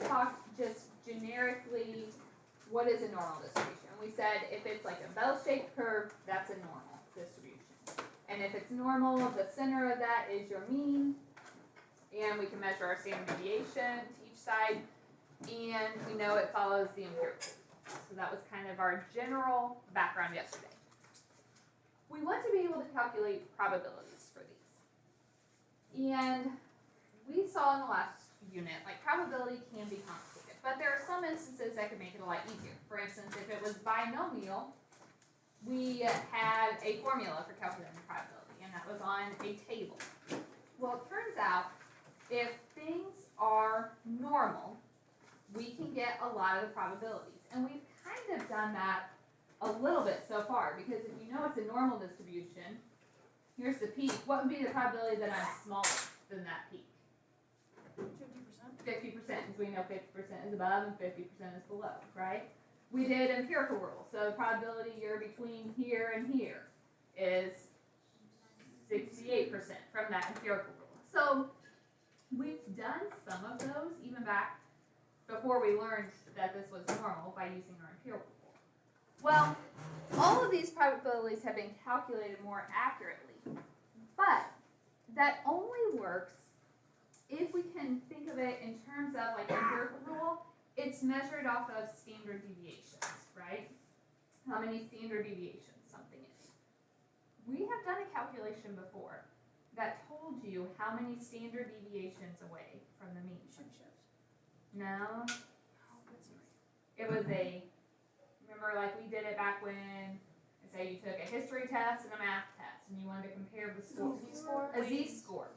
talked just generically, what is a normal distribution? We said if it's like a bell-shaped curve, that's a normal distribution. And if it's normal, the center of that is your mean. And we can measure our standard deviation to each side. And we know it follows the empirical. So that was kind of our general background yesterday. We want to be able to calculate probabilities for these. And we saw in the last unit, like probability can be complicated, but there are some instances that could make it a lot easier. For instance, if it was binomial, we had a formula for calculating the probability, and that was on a table. Well, it turns out if things are normal, we can get a lot of the probabilities. And we've kind of done that a little bit so far, because if you know it's a normal distribution, here's the peak. What would be the probability that I'm smaller than that peak? 50%. 50%, because we know 50% is above and 50% is below, right? We did empirical rule, so the probability you're between here and here is 68% from that empirical rule. So we've done some of those even back before we learned that this was normal by using our empirical rule. Well, all of these probabilities have been calculated more accurately, but that only works if we can think of it in terms of like empirical rule. It's measured off of standard deviations, right? How many standard deviations something is. We have done a calculation before that told you how many standard deviations away from the mean. No. It was remember like we did it back when, say you took a history test and a math test and you wanted to compare the scores. A z-score.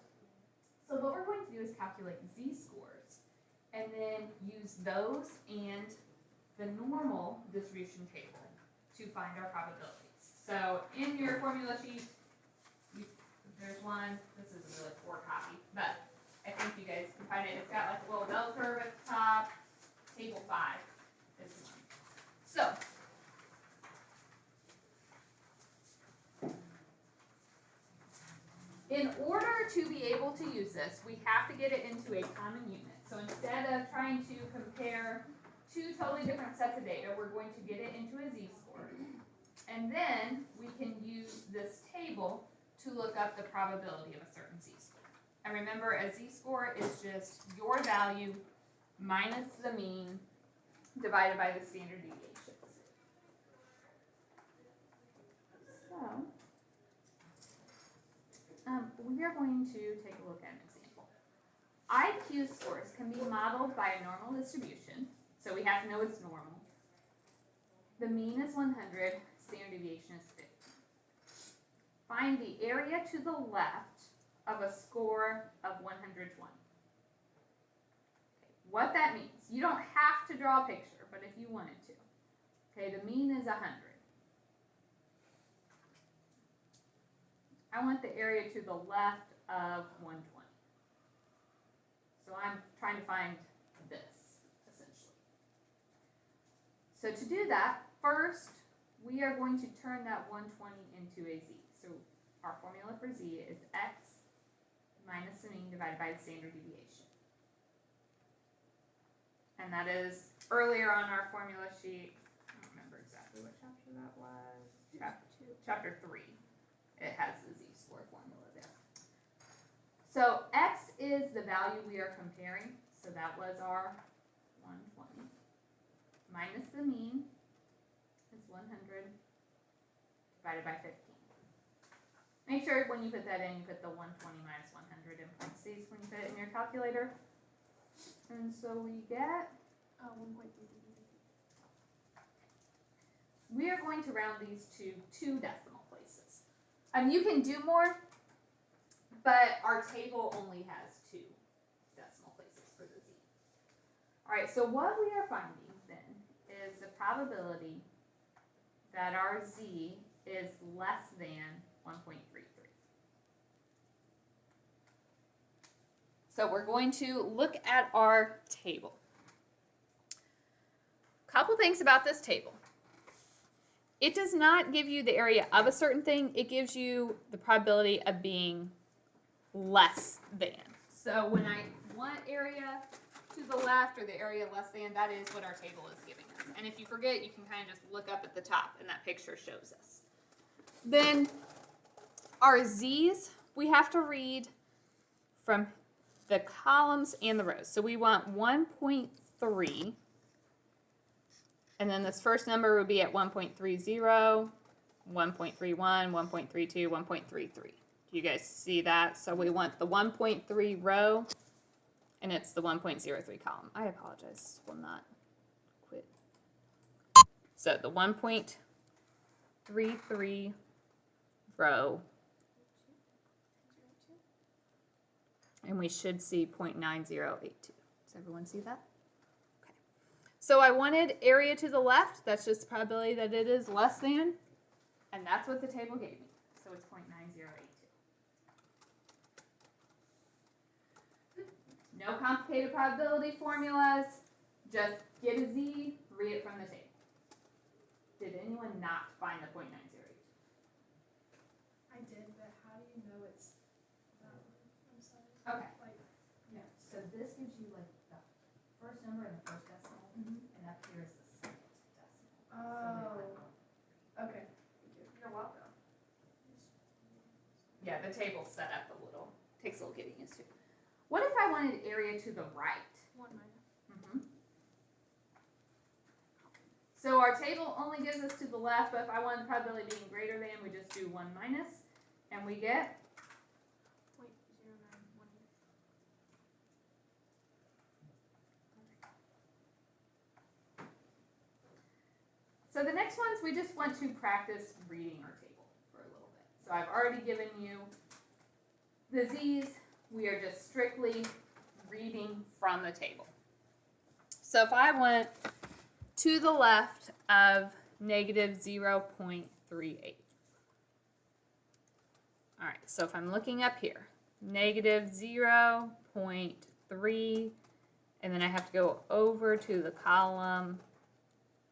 So what we're going to do is calculate z-scores and then use those and the normal distribution table to find our probabilities. So in your formula sheet, there's one. This is a really poor copy, but I think you guys can find it. It's got like a little bell curve at the top. Table 5 is one. So in order to be able to use this, we have to get it into a common unit. So instead of trying to compare two totally different sets of data, we're going to get it into a z-score. And then we can use this table to look up the probability of a certain z-score. And remember, a z-score is just your value minus the mean divided by the standard deviations. So we are going to take a look at an example. IQ scores can be modeled by a normal distribution, so we have to know it's normal. The mean is 100, standard deviation is 50. Find the area to the left of a score of 120. Okay. What that means, you don't have to draw a picture, but if you wanted to. Okay, the mean is 100. I want the area to the left of 120. So I'm trying to find this, essentially. So to do that, first, we are going to turn that 120 into a z. So our formula for z is x minus the mean divided by the standard deviation. And that is earlier on our formula sheet. I don't remember exactly what chapter that was. Chapter 3. It has the z-score formula there. So x is the value we are comparing. So that was our 120. Minus the mean is 100 divided by 15. Make sure when you put that in, you put the 120 minus 100 in parentheses when you put it in your calculator. And so we get 1.3. We are going to round these to 2 decimal places. You can do more, but our table only has 2 decimal places for the z. Alright, so what we are finding then is the probability that our z is less than 1.33. So we're going to look at our table. Couple things about this table. It does not give you the area of a certain thing. It gives you the probability of being less than. So when I want area to the left or the area less than, that is what our table is giving us. And if you forget, you can kind of just look up at the top and that picture shows us. Then our Z's, we have to read from the columns and the rows. So we want 1.3, and then this first number would be at 1.30, 1.31, 1.32, 1.33. Do you guys see that? So we want the 1.3 row, and it's the 1.03 column. I apologize, will not quit. So the 1.33 row, and we should see 0.9082. Does everyone see that? Okay. So I wanted area to the left. That's just the probability that it is less than, and that's what the table gave me. So it's 0.9082. No complicated probability formulas. Just get a Z, read it from the table. Did anyone not find the 0.9082? I did, but how do you know it's that one? I'm sorry. Okay. Like, Yeah. So this gives you like the first number and the first decimal, and up here is the second decimal. okay. Thank you. You're welcome. Yeah, the table's set up a little. Takes a little getting used to. What if I wanted area to the right? 1 minus. So our table only gives us to the left, but if I want the probability being greater than, we just do 1 minus, and we get 0.0918. So the next ones, we just want to practice reading our table for a little bit. So I've already given you the Z's. We are just strictly reading from the table. So if I went to the left of negative 0.38. All right, so if I'm looking up here, negative 0.3, and then I have to go over to the column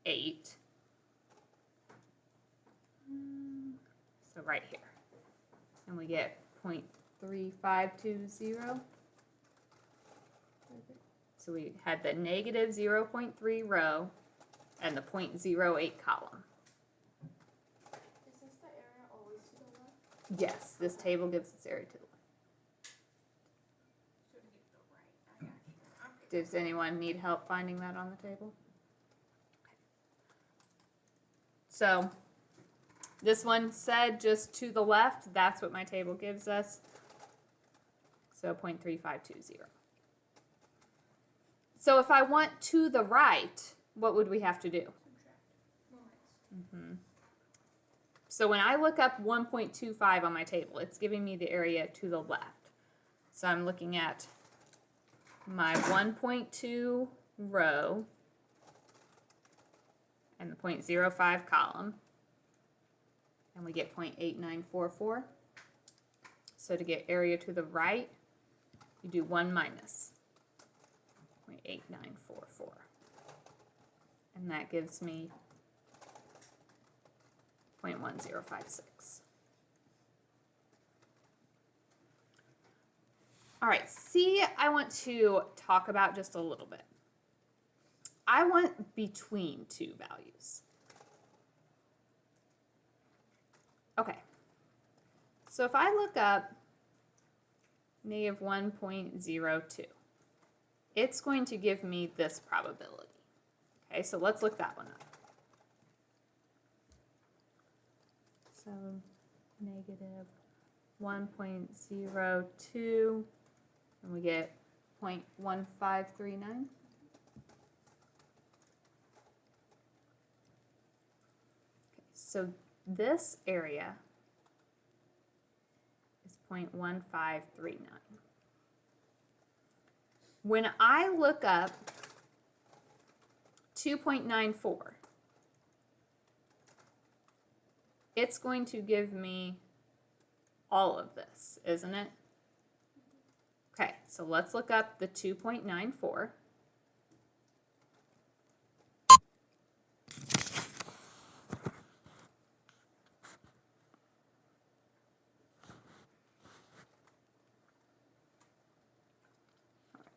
8. So right here. And we get 0.3520. So we had the negative 0.3 row and the 0.08 column. Is this the area always to the left? Yes, this table gives this area to the left. So to get the right. I got you. Okay. Does anyone need help finding that on the table? So this one said just to the left. That's what my table gives us. So 0.3520. So if I want to the right, what would we have to do? Subtract. 1 minus. So when I look up 1.25 on my table, it's giving me the area to the left. So I'm looking at my 1.2 row and the 0.05 column, and we get 0.8944. So to get area to the right, you do 1 minus 0.8944. And that gives me 0.1056. All right, C, I want to talk about just a little bit. I want between two values. Okay, so if I look up negative 1.02, it's going to give me this probability. Okay, so let's look that one up. So negative 1.02, and we get 0.1539. So this area is 0.1539. When I look up 2.94, it's going to give me all of this, isn't it? Okay, so let's look up the 2.94.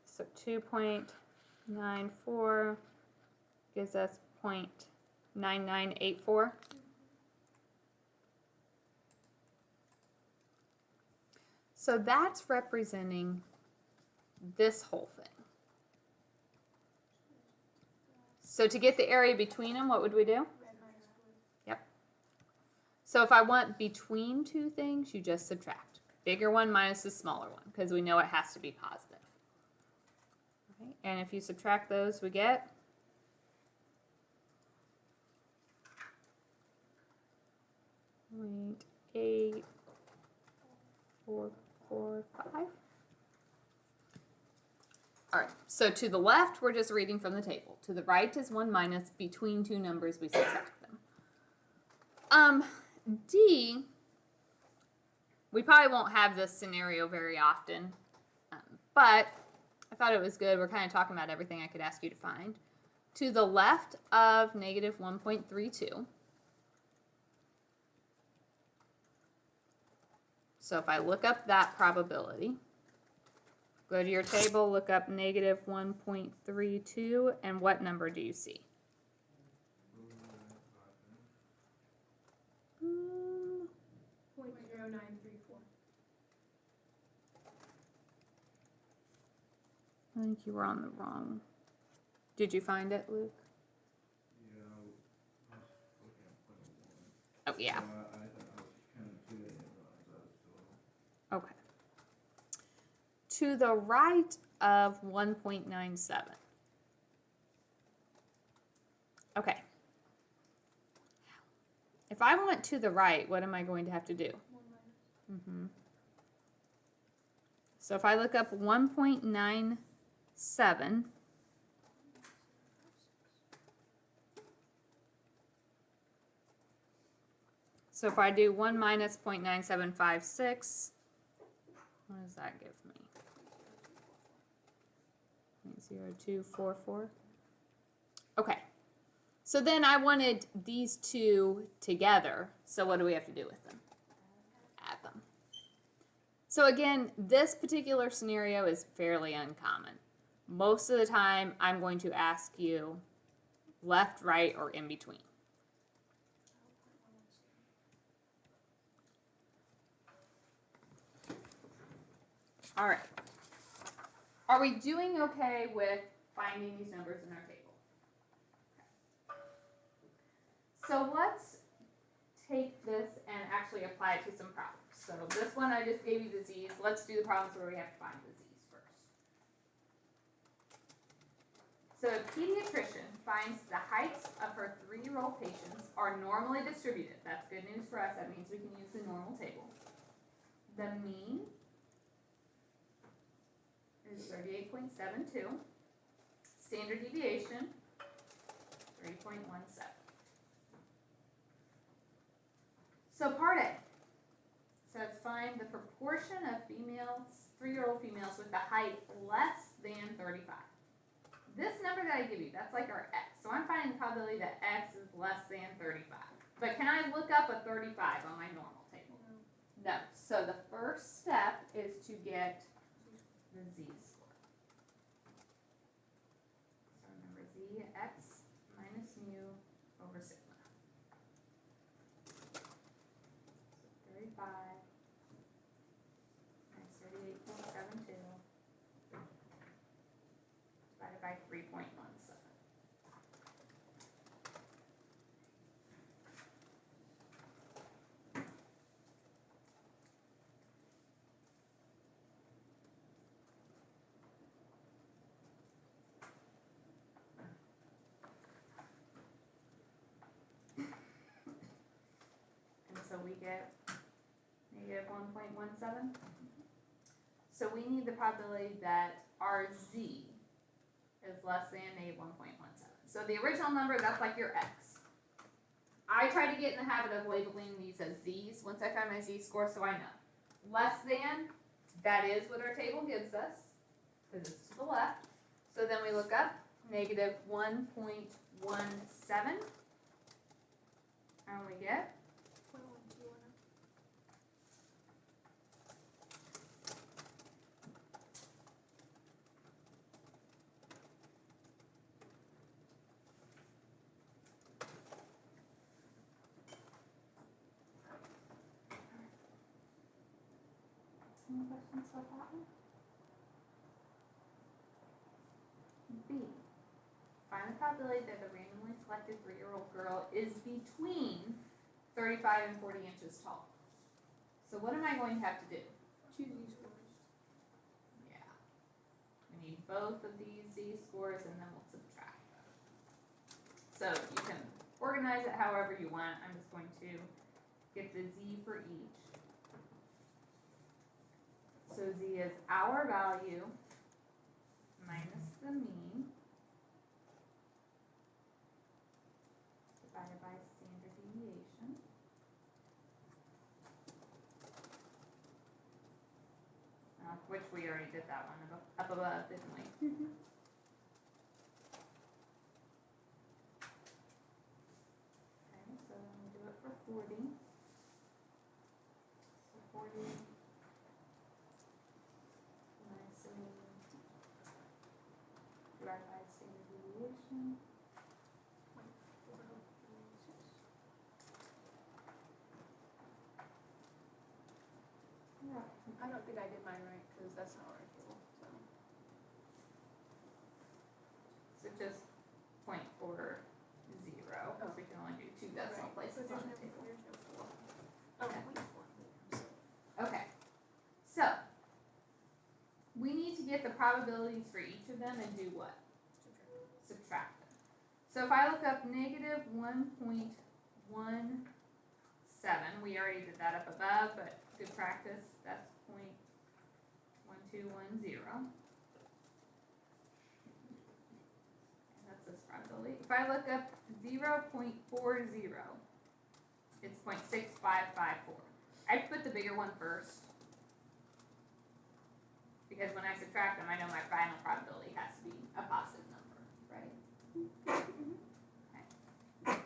So 2.94 0.94 gives us 0.9984. So that's representing this whole thing. So to get the area between them, what would we do? Yep. So if I want between two things, you just subtract. Bigger one minus the smaller one, because we know it has to be positive. Okay. And if you subtract those, we get 0.8445. All right, so to the left, we're just reading from the table. To the right is 1 minus. Between two numbers, we subtract them. D, we probably won't have this scenario very often, but I thought it was good. We're kind of talking about everything I could ask you to find. To the left of negative 1.32, so if I look up that probability, go to your table, look up negative 1.32, and what number do you see? 0.0934. I think you were on the wrong. Did you find it, Luke? Yeah, I was looking at 0.1. Oh, yeah. I was kind of doing it, but Okay. To the right of 1.97. Okay. If I went to the right, what am I going to have to do? 1 minus. So if I look up 1.97, so if I do 1 minus 0.9756, what does that give me? 0.0244. Okay. So then I wanted these two together. So what do we have to do with them? Add them. So again, this particular scenario is fairly uncommon. Most of the time, I'm going to ask you left, right, or in between. All right. Are we doing okay with finding these numbers in our table? So let's take this and actually apply it to some problems. So this one I just gave you the z's. Let's do the problems where we have to find the z's first. So a pediatrician finds the heights of her 3-year-old patients are normally distributed. That's good news for us. That means we can use the normal table. The mean is 38.72. Standard deviation, 3.17. So part A says find the proportion of females, 3-year-old females with the height less than 35. This number that I give you, that's like our x. So I'm finding the probability that x is less than 35. But can I look up a 35 on my normal table? No. So the first step is to get the z-score. So remember z, x minus mu over sigma. 35 minus 38.72 divided by 3.17. And so we get negative 1.17. So we need the probability that our z is less than negative 1.17. So the original number, that's like your x. I try to get in the habit of labeling these as z's once I find my z-score, so I know. Less than, that is what our table gives us, because it's to the left. So then we look up negative 1.17, and we get 0.121. with that one? B. Find the probability that the randomly selected 3-year-old girl is between 35 and 40 inches tall. So what am I going to have to do? Choose these scores. Yeah. We need both of these z-scores and then we'll subtract them. So you can organize it however you want. I'm just going to get the z for each. So z is our value minus the mean divided by standard deviation. Which we already did that one up above, didn't we? Okay, so then we do it for 40. So 40 minus the mean divided by standard deviation. Yeah. I don't think I did mine right, because that's not our table, so. So just 0.40, because we can only do 2 decimal places on the table. There's no four. Oh, Okay. wait, four. Okay, so we need to get the probabilities for each of them and do what? Subtract them. So if I look up negative 1.17, we already did that up above, but good practice, that's 0.1210. And that's this probability. If I look up 0.40, it's 0.6554. I put the bigger one first, because when I subtract them, I know my final probability has to be a positive number, right? Okay.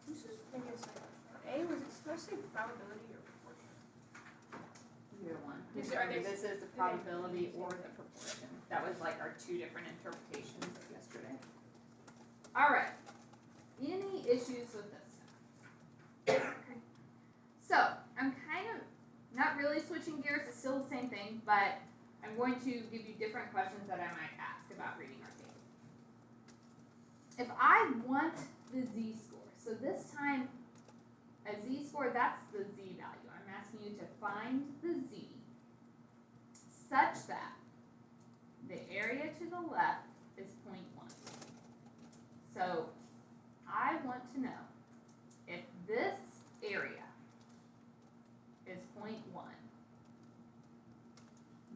This is maybe a second. A, was it supposed to say probability or proportion? Either one. Is there- are Whichever. they- This is the they- probability or the proportion. That was like our 2 different interpretations of yesterday. Alright. Any issues with this stuff? So, I'm kind of not really switching gears, it's still the same thing, but I'm going to give you different questions that I might ask about reading our table. If I want the z-score, so this time a z-score, that's the z value. I'm asking you to find the z such that the area to the left is 0.1. So I want to know if this area is 0.1,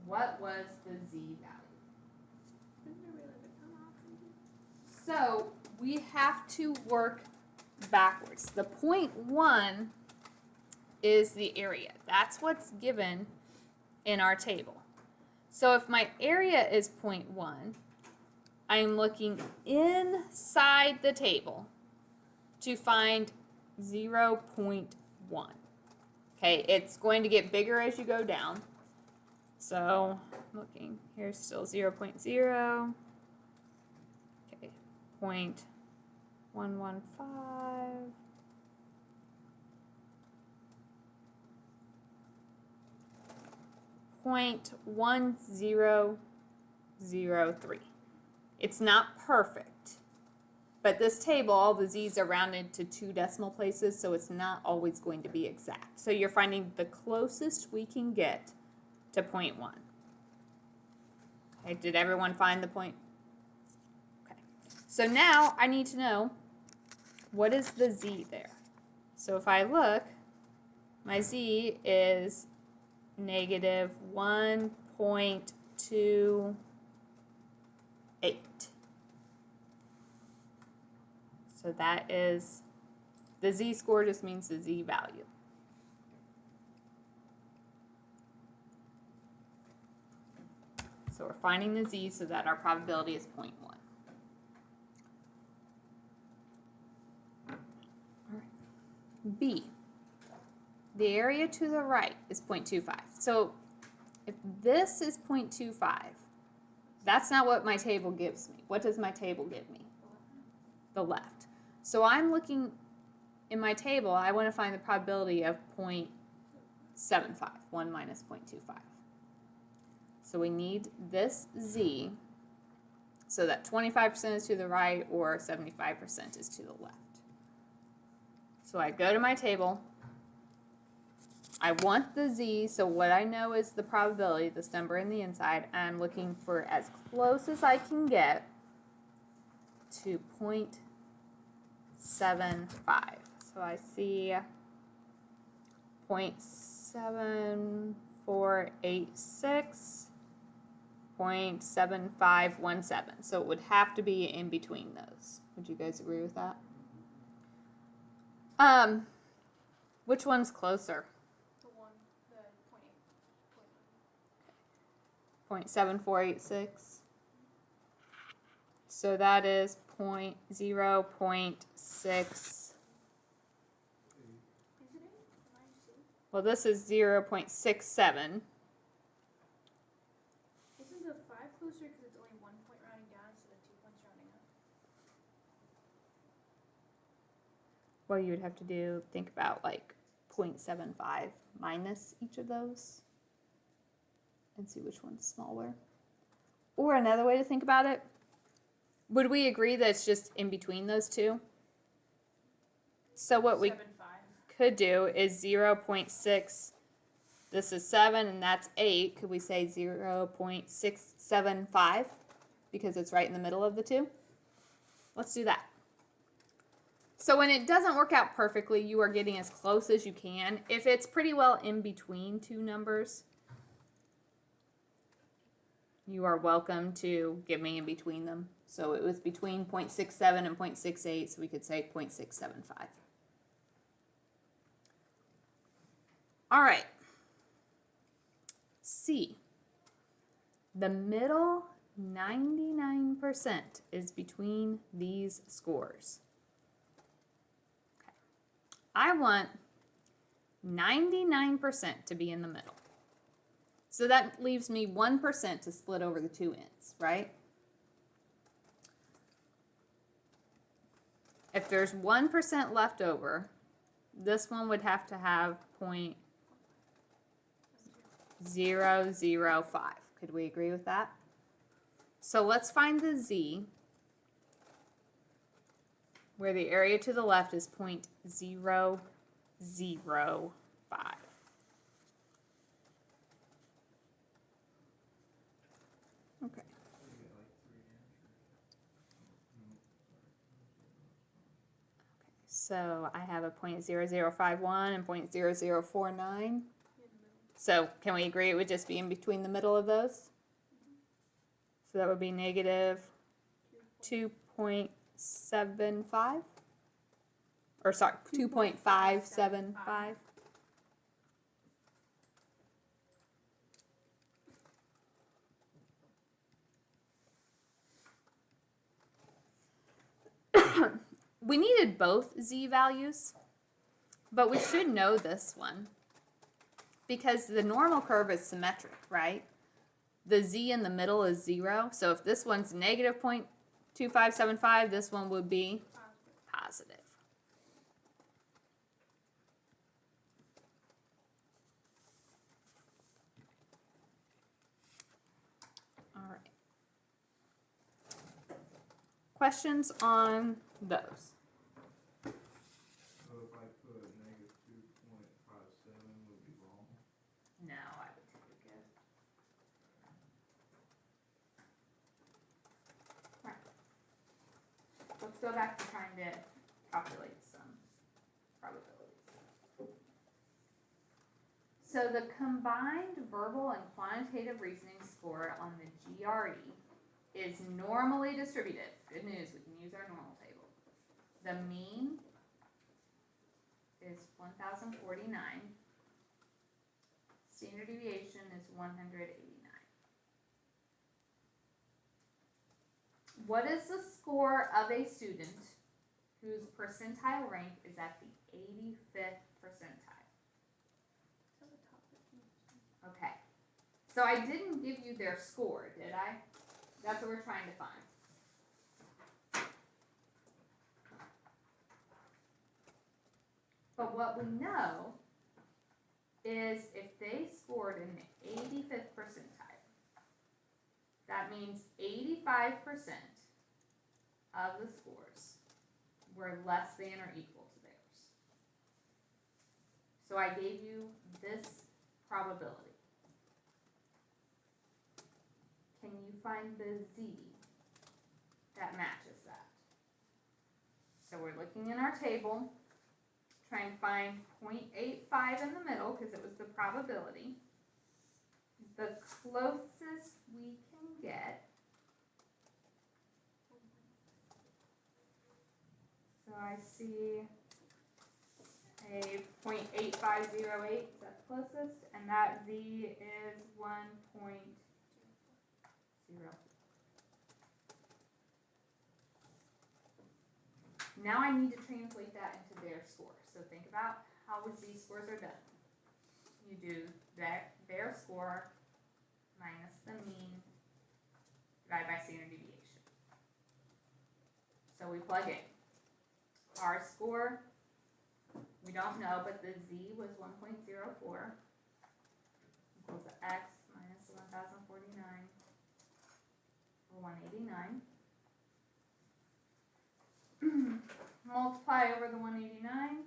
what was the z value? Isn't there really like a cutoff? So we have to work backwards. The 0.1 is the area. That's what's given in our table. So if my area is 0.1, I'm looking inside the table to find 0.1. Okay, it's going to get bigger as you go down. So looking, here's still 0.0. Okay, 0.115. 0.1003. It's not perfect, but this table, all the z's are rounded to 2 decimal places, so it's not always going to be exact. So you're finding the closest we can get to 0.1. Okay, did everyone find the point? Okay, so now I need to know, what is the z there? So if I look, my z is negative 1.28. So that is, the z-score just means the z value. So we're finding the z so that our probability is 0.1. All right. B. The area to the right is 0.25. So if this is 0.25, that's not what my table gives me. What does my table give me? The left. So I'm looking in my table, I want to find the probability of 0.75, 1 minus 0.25. So we need this z so that 25% is to the right or 75% is to the left. So I go to my table. I want the z, so what I know is the probability, this number in the inside, and I'm looking for as close as I can get to 0.75. So I see 0.7486, 0.7517. So it would have to be in between those. Would you guys agree with that? Which one's closer? The one, the 0.8. 0.7486. So that is 0.6. Is it 8? Can I see? Well, this is 0.67. Isn't the 5 closer because it's only 1 point rounding down instead of 2 points rounding up? Well, you would have to think about like 0.75 minus each of those and see which one's smaller. Or another way to think about it, would we agree that it's just in between those two? So what we 7.5. could do is 0.6, this is 7 and that's 8. Could we say 0.675 because it's right in the middle of the two? Let's do that. So when it doesn't work out perfectly, you are getting as close as you can. If it's pretty well in between two numbers, you are welcome to give me in between them. So it was between 0.67 and 0.68, so we could say 0.675. All right. C. The middle 99% is between these scores. Okay. I want 99% to be in the middle. So that leaves me 1% to split over the two ends, right? If there's 1% left over, this one would have to have 0.005. Could we agree with that? So let's find the z, where the area to the left is 0.005. Okay. So I have a 0.0051 and 0.0049. So can we agree it would just be in between the middle of those? So that would be negative 2.75? Or sorry, 2.575. We needed both z values, but we should know this one because the normal curve is symmetric, right? The z in the middle is 0, so if this one's negative 0.2575, this one would be positive. All right. Questions on those? So if I put negative 2.57 would be wrong. No, I would take it. Right. Let's go back to trying to calculate some probabilities. So the combined verbal and quantitative reasoning score on the GRE is normally distributed. Good news, we can use our normal table. The mean is 1,049. Standard deviation is 189. What is the score of a student whose percentile rank is at the 85th percentile? So the top 15%. Okay. So I didn't give you their score, did I? That's what we're trying to find. But what we know is if they scored in the 85th percentile, that means 85% of the scores were less than or equal to theirs. So I gave you this probability. Can you find the Z that matches that? So we're looking in our table, trying to find 0.85 in the middle because it was the probability. The closest we can get. So I see a 0.8508, is that the closest? And that Z is 1.0. Now I need to translate that into their score. So think about how Z scores are done. You do their score minus the mean divided by standard deviation. So we plug in. Our score, we don't know, but the Z was 1.04 equals X minus 1049 or 189. Multiply over the 189.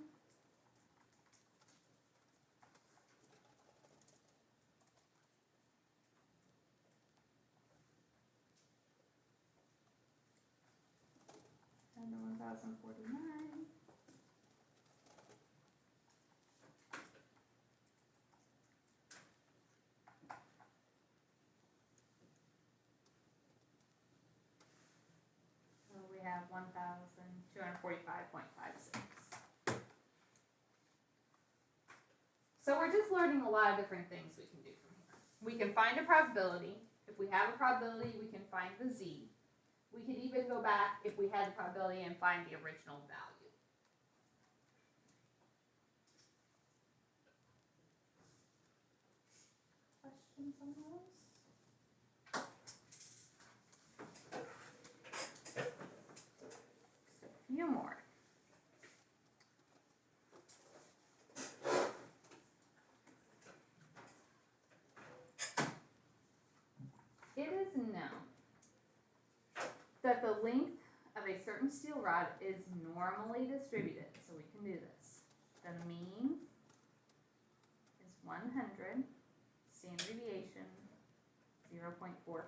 And the 1049. So we have 1,245.56. So we're just learning a lot of different things we can do from here. We can find a probability. If we have a probability, we can find the Z. We could even go back if we had the probability and find the original value. Questions on those? Just a few more. It is known that the length of a certain steel rod is normally distributed, so we can do this. The mean is 100, standard deviation 0.45.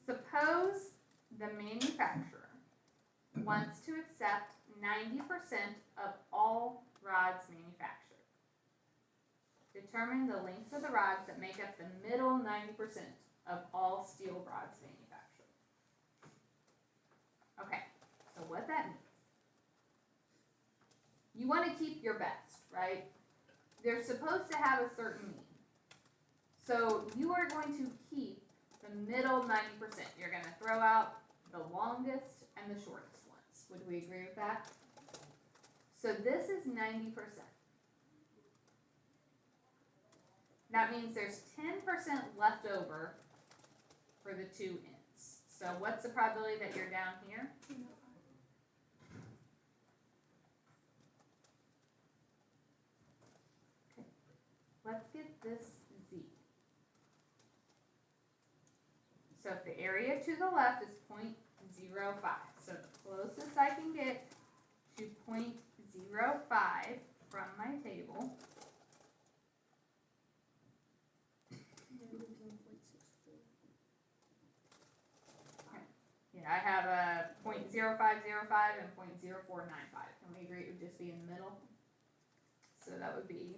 Suppose the manufacturer wants to accept 90% of all rods manufactured. Determine the length of the rods that make up the middle 90% of all steel rods manufactured. Okay, so what that means. You want to keep your best, right? They're supposed to have a certain mean. So you are going to keep the middle 90%. You're going to throw out the longest and the shortest ones. Would we agree with that? So this is 90%. That means there's 10% left over for the two ends. So what's the probability that you're down here? Okay. Let's get this Z. So if the area to the left is 0.05, so the closest I can get to 0.05 from my table . Yeah, I have a 0.0505 and 0.0495. Can we agree it would just be in the middle? So that would be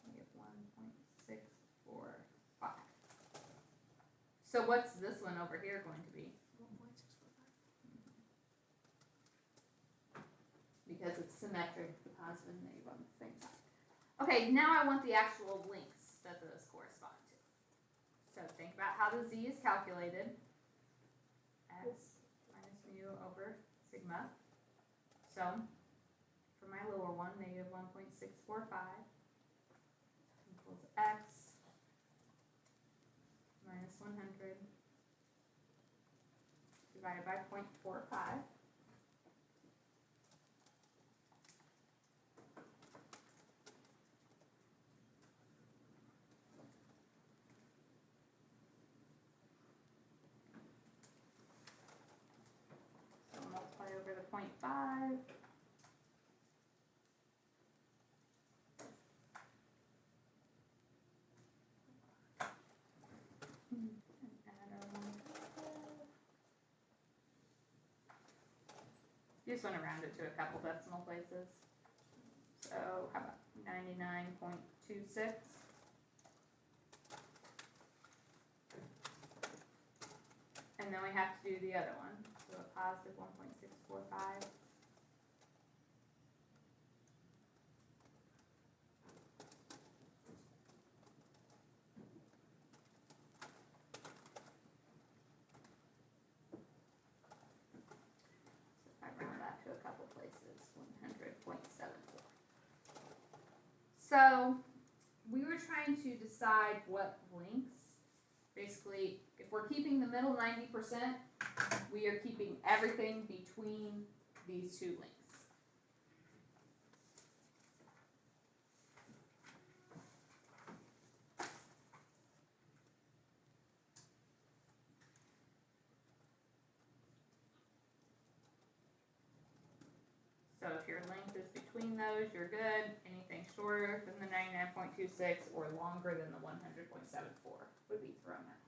1.645. So what's this one over here going to be? 1.645. Because it's symmetric, the positive and negative on the same side. Okay, now I want the actual lengths that those correspond to. So think about how the Z is calculated. X minus mu over sigma. So, for my lower one, negative 1.645 minus 100 divided by 0.45. So multiply over the 0.5. And add our 100. You just want to round it to a couple decimal places. So how about 99.26? And then we have to do the other one, so a positive 1.645. I round that to a couple places, 100.74. So we were trying to decide what links, basically, if we're keeping the middle 90%, we are keeping everything between these two links. So if your length is between those, you're good. Anything shorter than the 99.26 or longer than the 100.74 would be thrown out.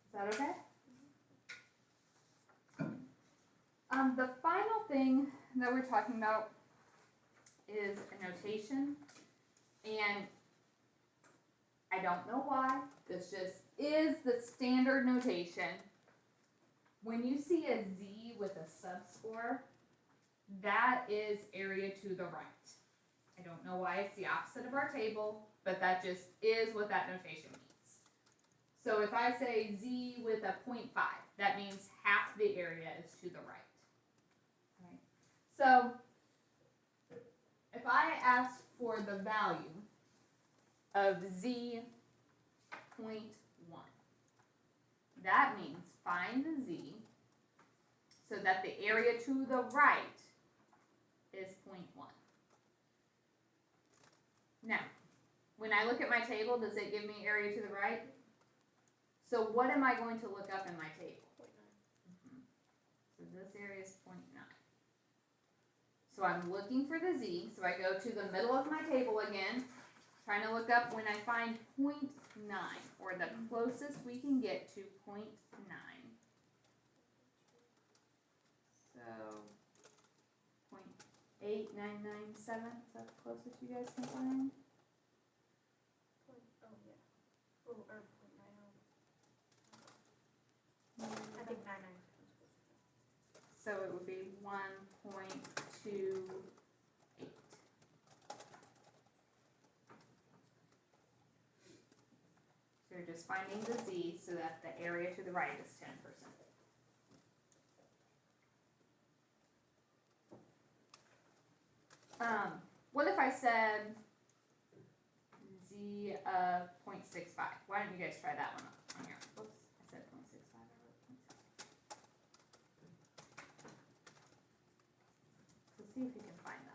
Is that okay? The final thing that we're talking about is a notation. And I don't know why, this just is the standard notation. When you see a Z with a subscore, that is area to the right. I don't know why it's the opposite of our table, but that just is what that notation means. So if I say Z with a 0.5, that means half the area is to the right. Right. So if I ask for the value of Z 0.1, that means find the Z so that the area to the right is 0.1. Now, when I look at my table, does it give me area to the right? So what am I going to look up in my table? 0.9. So this area is 0.9. So I'm looking for the Z, so I go to the middle of my table again, trying to look up when I find 0.9, or the closest we can get to 0.9. So 0.8997, is that the closest you guys can find? Oh yeah. Oh, or 0.90. I think 99. So it would be 1.28. So you're just finding the Z so that the area to the right is 10%. What if I said Z of 0.65? Why don't you guys try that one on your, whoops, I said 0.65, I wrote 0.65. So see if you can find that.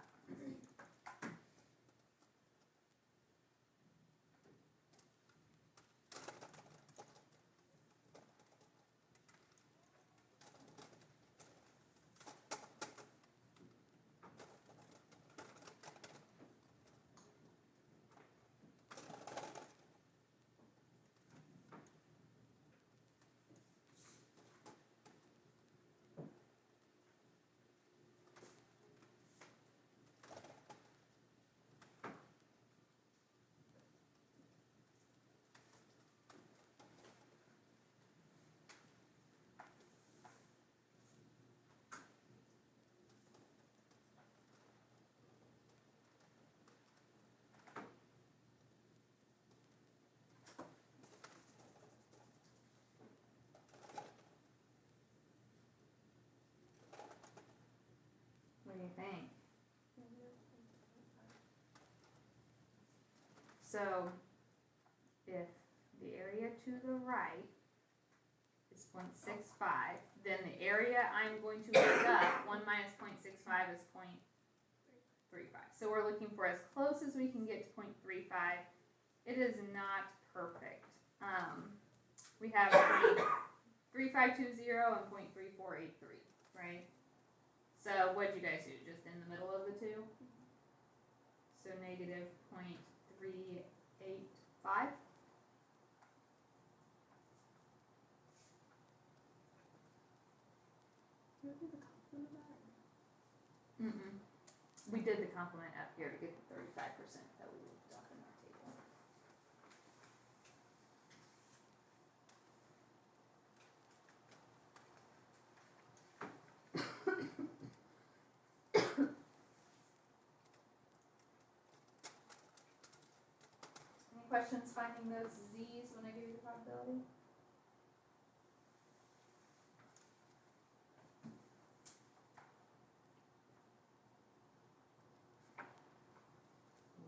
think? So if the area to the right is 0.65, then the area I'm going to look up, 1 minus 0.65 is 0.35. So we're looking for as close as we can get to 0.35. It is not perfect. We have 0.3520 and 0.3483, right? So what'd you guys do? Just in the middle of the two? So negative 0.385. Mm-mm. We did the complement up here to get the 35% that we looked up in our table. Any questions finding those z's when I give you the probability?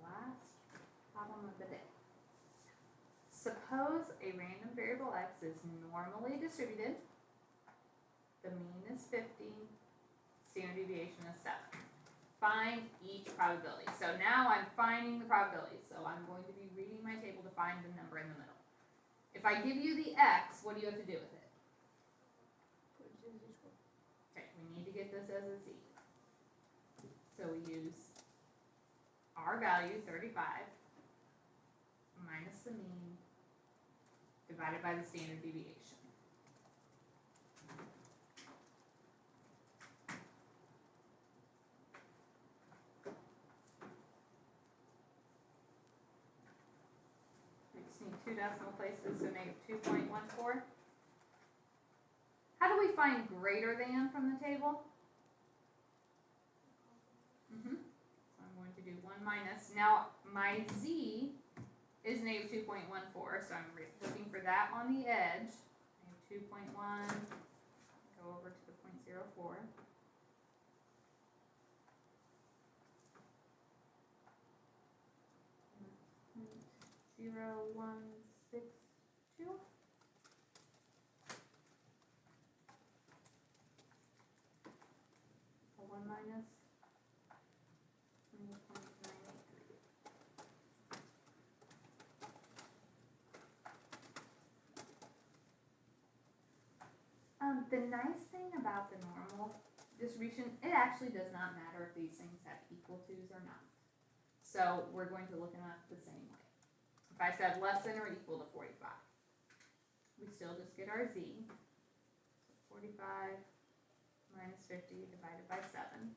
Last problem of the day. Suppose a random variable x is normally distributed. The mean is 50, standard deviation is 7. Find each probability. So now I'm finding the probability. So I'm going to be reading my table to find the number in the middle. If I give you the x, what do you have to do with it? Okay, we need to get this as a z. So we use our value, 35, minus the mean, divided by the standard deviation. We just need 2 decimal places, so negative 2.14. How do we find greater than from the table? So I'm going to do 1 minus. Now my z is negative 2.14, so I'm looking for that on the edge. Negative 2.1, go over to the 0.04. Zero, 1, 6, 2. So 1 minus 0.983. The nice thing about the normal distribution, it actually does not matter if these things have equal to's or not. So we're going to look at it the same way. If I said less than or equal to 45, we still just get our z. So 45 minus 50 divided by 7.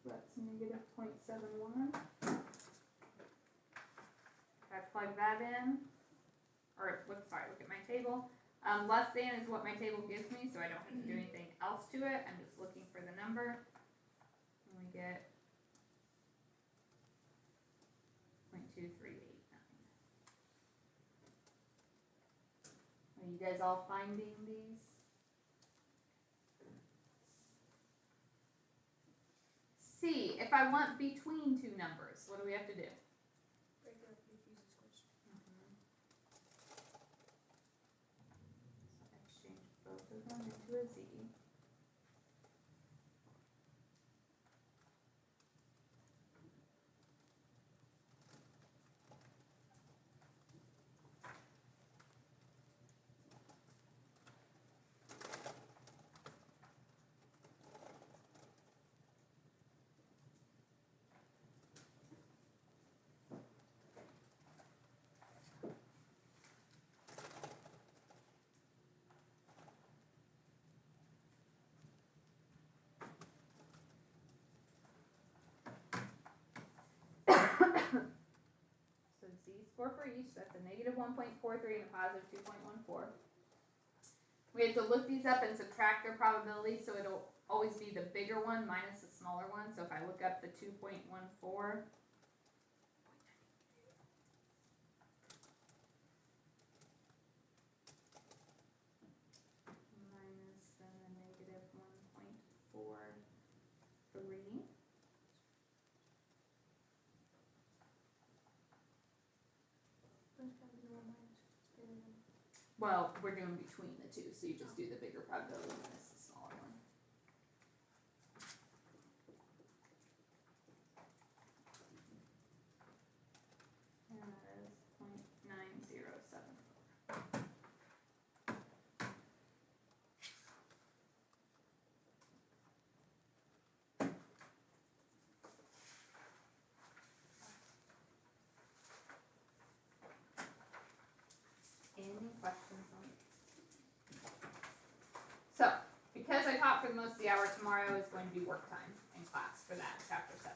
That's negative 0.71. If I plug that in, or look at my table. Less than is what my table gives me, so I don't have to do anything else to it. I'm just looking for the number. And we get 0.2389. Are you guys all finding these? C, if I want between two numbers, what do we have to do? Exchange both of them into a z. So z score for each, that's a negative 1.43 and a positive 2.14. We have to look these up and subtract their probability, so it'll always be the bigger one minus the smaller one. So if I look up the 2.14, minus then the negative 1.43. There's gotta be one minus. It's bigger than. Well, we're doing between the two, so you just do the bigger probability minus the smaller one. And that is 0.9074. Any questions on it? So, because I taught for the most of the hour, tomorrow is going to be work time in class for that, chapter 7.